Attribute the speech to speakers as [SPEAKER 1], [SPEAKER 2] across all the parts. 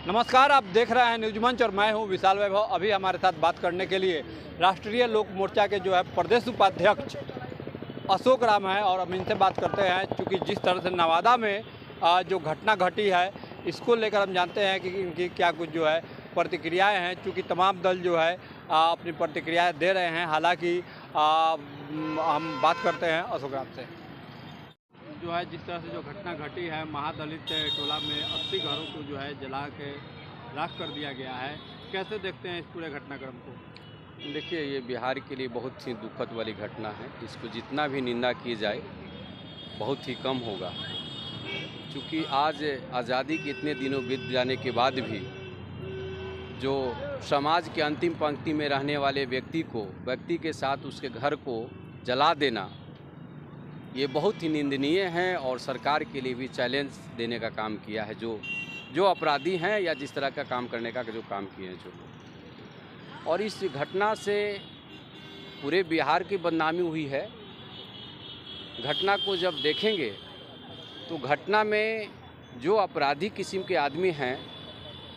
[SPEAKER 1] नमस्कार, आप देख रहे हैं न्यूज मंच और मैं हूं विशाल वैभव। अभी हमारे साथ बात करने के लिए राष्ट्रीय लोक मोर्चा के जो है प्रदेश उपाध्यक्ष अशोक राम हैं और हम इनसे बात करते हैं। क्योंकि जिस तरह से नवादा में जो घटना घटी है, इसको लेकर हम जानते हैं कि इनकी क्या कुछ जो है प्रतिक्रियाएं हैं। क्योंकि तमाम दल जो है अपनी प्रतिक्रियाएं दे रहे हैं। हालांकि हम बात करते हैं अशोक राम से। जो है जिस तरह से जो घटना घटी है, महादलित टोला में 80 घरों को जो है जला के राख कर दिया गया है। कैसे देखते हैं इस पूरे घटनाक्रम को?
[SPEAKER 2] देखिए, ये बिहार के लिए बहुत ही दुखद वाली घटना है। इसको जितना भी निंदा की जाए बहुत ही कम होगा। क्योंकि आज आज़ादी के इतने दिनों बीत जाने के बाद भी जो समाज के अंतिम पंक्ति में रहने वाले व्यक्ति के साथ उसके घर को जला देना, ये बहुत ही निंदनीय है और सरकार के लिए भी चैलेंज देने का काम किया है जो अपराधी हैं या जिस तरह का काम करने का जो काम किए हैं जो लोग। और इस घटना से पूरे बिहार की बदनामी हुई है। घटना को जब देखेंगे तो घटना में जो अपराधी किस्म के आदमी हैं,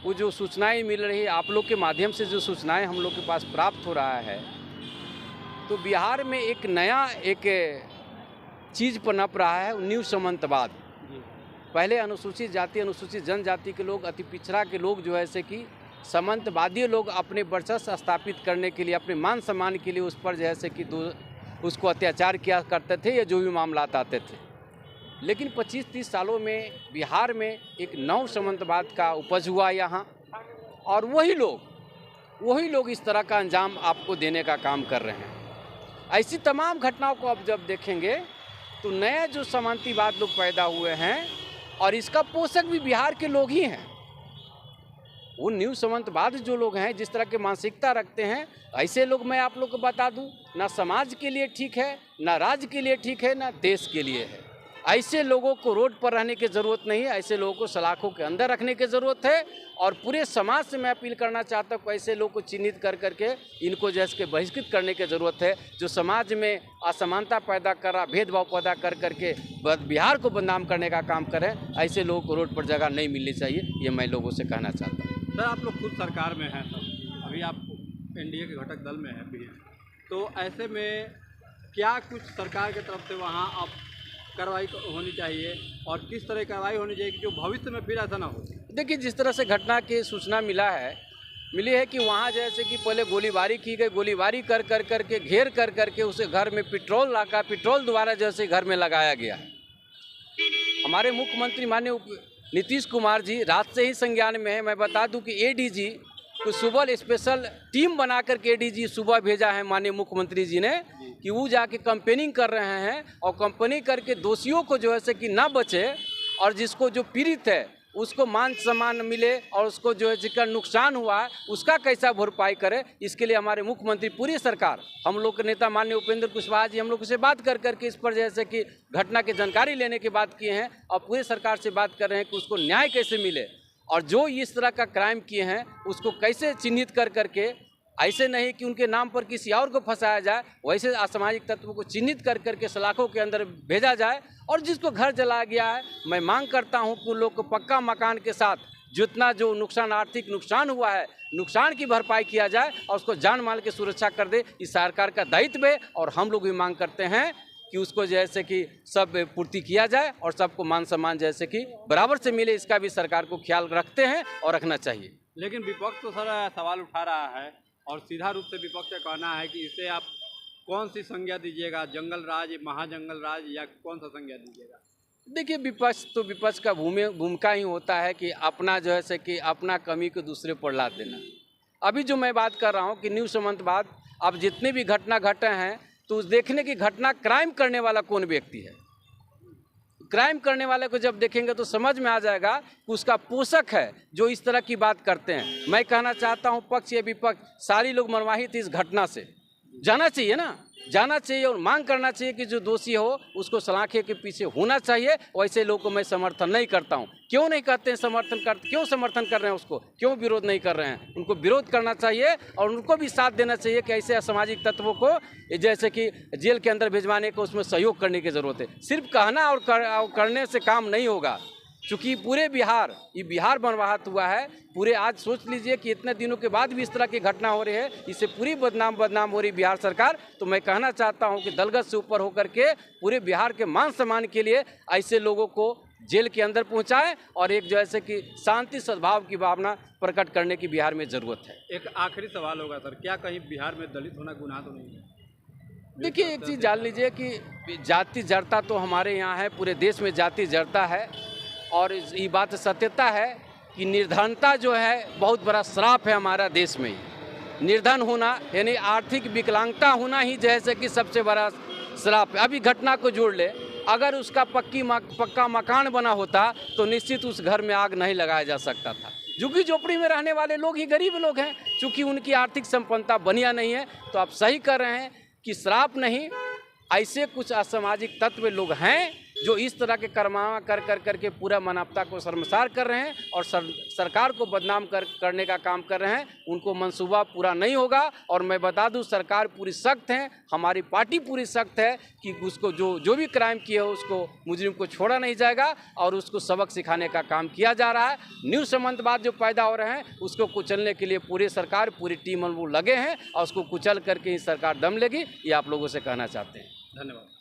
[SPEAKER 2] वो जो सूचनाएं मिल रही है, आप लोग के माध्यम से जो सूचनाएं हम लोग के पास प्राप्त हो रहा है, तो बिहार में एक नया चीज़ पनप रहा है, न्यू सामंतवाद। पहले अनुसूचित जाति अनुसूचित जनजाति के लोग, अति पिछड़ा के लोग जो है ऐसे कि सामंतवादी लोग अपने वर्चस्व स्थापित करने के लिए, अपने मान सम्मान के लिए उस पर जैसे कि उसको अत्याचार किया करते थे या जो भी मामलात आते थे। लेकिन 25-30 सालों में बिहार में एक नव सामंतवाद का उपज हुआ यहाँ, और वही लोग इस तरह का अंजाम आपको देने का काम कर रहे हैं। ऐसी तमाम घटनाओं को अब जब देखेंगे तो नए जो सामंतवाद लोग पैदा हुए हैं, और इसका पोषक भी बिहार के लोग ही हैं। वो न्यू सामंतवाद जो लोग हैं, जिस तरह के मानसिकता रखते हैं, ऐसे लोग मैं आप लोग को बता दूं, ना समाज के लिए ठीक है, ना राज्य के लिए ठीक है, ना देश के लिए है। ऐसे लोगों को रोड पर रहने की ज़रूरत नहीं है। ऐसे लोगों को सलाखों के अंदर रखने की ज़रूरत है। और पूरे समाज से मैं अपील करना चाहता हूँ, ऐसे लोग को चिन्हित कर करके इनको जैसे के बहिष्कृत करने की ज़रूरत है। जो समाज में असमानता पैदा कर रहा, भेदभाव पैदा कर करके बिहार को बदनाम करने का काम करें, ऐसे लोगों को रोड पर जगह नहीं मिलनी चाहिए। ये मैं लोगों से कहना चाहता हूँ।
[SPEAKER 1] सर, आप लोग खुद सरकार में हैं, सर अभी आप एनडीए के घटक दल में हैं भी हैं, तो ऐसे में क्या कुछ सरकार की तरफ से वहाँ अब कार्रवाई होनी चाहिए और किस तरह की कार्रवाई होनी चाहिए कि जो भविष्य में फिर ऐसा ना हो?
[SPEAKER 2] देखिए, जिस तरह से घटना की सूचना मिली है कि वहाँ जैसे कि पहले गोलीबारी की गई, गोलीबारी कर करके घेर कर करके उसे घर में पेट्रोल द्वारा जैसे घर में लगाया गया। हमारे मुख्यमंत्री माननीय नीतीश कुमार जी रात से ही संज्ञान में है। मैं बता दूं कि एडीजी को सुबह स्पेशल टीम बना करके एडीजी सुबह भेजा है माननीय मुख्यमंत्री जी ने, कि वो जाके कंपेनिंग कर रहे हैं और कंपनी करके दोषियों को जो है से कि ना बचे, और जिसको जो पीड़ित है उसको मान सम्मान मिले, और उसको जो है जिसका नुकसान हुआ है उसका कैसा भरपाई करे। इसके लिए हमारे मुख्यमंत्री, पूरी सरकार, हम लोग के नेता माननीय उपेंद्र कुशवाहा जी हम लोग से बात कर करके इस पर जैसे कि घटना की जानकारी लेने की बात किए हैं, और पूरी सरकार से बात कर रहे हैं कि उसको न्याय कैसे मिले, और जो इस तरह का क्राइम किए हैं उसको कैसे चिन्हित कर करके, ऐसे नहीं कि उनके नाम पर किसी और को फंसाया जाए, वैसे असामाजिक तत्वों को चिन्हित कर करके सलाखों के अंदर भेजा जाए। और जिसको घर जलाया गया है, मैं मांग करता हूं कि उन लोग को पक्का मकान के साथ जितना जो नुकसान, आर्थिक नुकसान हुआ है, नुकसान की भरपाई किया जाए और उसको जान माल की सुरक्षा कर दे। इस सरकार का दायित्व है, और हम लोग भी मांग करते हैं कि उसको जैसे कि सब पूर्ति किया जाए और सबको मान सम्मान जैसे कि बराबर से मिले। इसका भी सरकार को ख्याल रखते हैं और रखना चाहिए।
[SPEAKER 1] लेकिन विपक्ष तो सर सवाल उठा रहा है, और सीधा रूप से विपक्ष का कहना है कि इसे आप कौन सी संज्ञा दीजिएगा, जंगल राज, महाजंगल राज, या कौन सा संज्ञा दीजिएगा?
[SPEAKER 2] देखिए, विपक्ष का भूमिका ही होता है कि अपना जो है से कि अपना कमी को दूसरे पर लाद देना। अभी जो मैं बात कर रहा हूँ कि न्यू सामंतवाद, अब जितने भी घटना घटे हैं तो उस देखने की घटना क्राइम करने वाला कौन व्यक्ति है। क्राइम करने वाले को जब देखेंगे तो समझ में आ जाएगा कि उसका पोषक है जो इस तरह की बात करते हैं। मैं कहना चाहता हूं, पक्ष या विपक्ष सारी लोग मर्माहित इस घटना से जाना चाहिए ना, जाना चाहिए, और मांग करना चाहिए कि जो दोषी हो उसको सलाखे के पीछे होना चाहिए। वैसे लोगों को मैं समर्थन नहीं करता हूं। क्यों नहीं करते हैं क्यों समर्थन कर रहे हैं उसको, क्यों विरोध नहीं कर रहे हैं? उनको विरोध करना चाहिए और उनको भी साथ देना चाहिए कि ऐसे असामाजिक तत्वों को जैसे कि जेल के अंदर भिजवाने को उसमें सहयोग करने की ज़रूरत है। सिर्फ कहना और करने से काम नहीं होगा। चूँकि पूरे बिहार, ये बिहार बर्बाद हुआ है पूरे। आज सोच लीजिए कि इतने दिनों के बाद भी इस तरह की घटना हो रही है, इससे पूरी बदनाम हो रही बिहार सरकार। तो मैं कहना चाहता हूं कि दलगत से ऊपर होकर के पूरे बिहार के मान सम्मान के लिए ऐसे लोगों को जेल के अंदर पहुंचाएं और एक जैसे कि शांति सद्भाव की भावना प्रकट करने की बिहार में ज़रूरत है।
[SPEAKER 1] एक आखिरी सवाल होगा सर, क्या कहीं बिहार में दलित होना गुनाह तो नहीं है?
[SPEAKER 2] देखिए, एक चीज़ जान लीजिए कि जाति जड़ता तो हमारे यहाँ है, पूरे देश में जाति जड़ता है। और ये बात सत्यता है कि निर्धनता जो है बहुत बड़ा श्राप है हमारा देश में। निर्धन होना यानी आर्थिक विकलांगता होना ही जैसे कि सबसे बड़ा श्राप है। अभी घटना को जोड़ ले, अगर उसका पक्का मकान बना होता तो निश्चित उस घर में आग नहीं लगाया जा सकता था। झुग्गी झोपड़ी में रहने वाले लोग ही गरीब लोग हैं, चूँकि उनकी आर्थिक संपन्नता बनिया नहीं है। तो आप सही कर रहे हैं कि श्राप नहीं, ऐसे कुछ असामाजिक तत्व लोग हैं जो इस तरह के करमावा कर के पूरा मानवता को शर्मसार कर रहे हैं और सरकार को बदनाम करने का काम कर रहे हैं। उनको मंसूबा पूरा नहीं होगा। और मैं बता दूं, सरकार पूरी सख्त है, हमारी पार्टी पूरी सख्त है कि उसको जो भी क्राइम किया हो उसको मुजरिम को छोड़ा नहीं जाएगा और उसको सबक सिखाने का काम किया जा रहा है। न्यू सामंतवाद जो पैदा हो रहे हैं उसको कुचलने के लिए पूरी सरकार, पूरी टीम वो लगे हैं और उसको कुचल करके ही सरकार दम लेगी। ये आप लोगों से कहना चाहते हैं।
[SPEAKER 1] धन्यवाद।